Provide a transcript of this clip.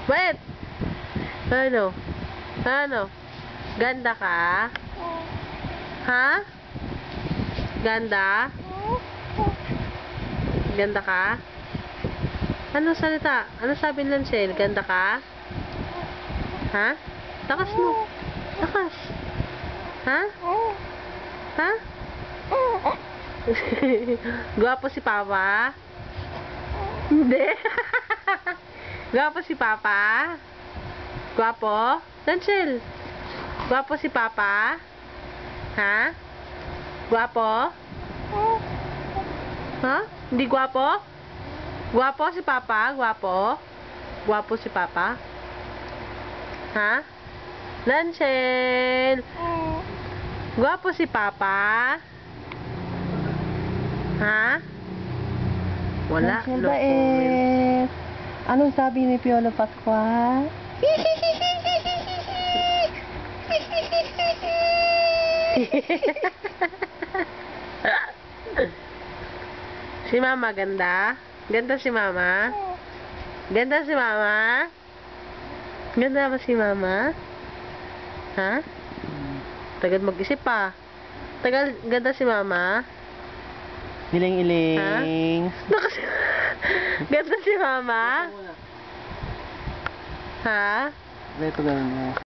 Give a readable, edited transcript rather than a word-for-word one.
Wait! Ano? Ano? Ganda ka? Ha? Ganda? Ganda ka? Ano salita? Ano sabi ng Lancel? Ganda ka? Ha? Takas mo. Takas. Ha? Ha? Gwapo si Papa? Hindi. Gwapo si Papa? Gwapo? Lancel? Gwapo si Papa? Ha? Gwapo? Ha? Hindi gwapo? Gwapo si Papa? Gwapo? Gwapo si Papa? Ha? Lancel? Gwapo si Papa? Ha? Wala. Lancel No bait. Anong sabi ni Piolo Pascual? Si Mama ganda? Ganda si Mama? Ganda si Mama? Ganda ba si Mama? Ha? Tagal mag-isip pa. Tagal, ganda si Mama? Iling-iling. Ganda si Mama? Ha? Ito ganun mo.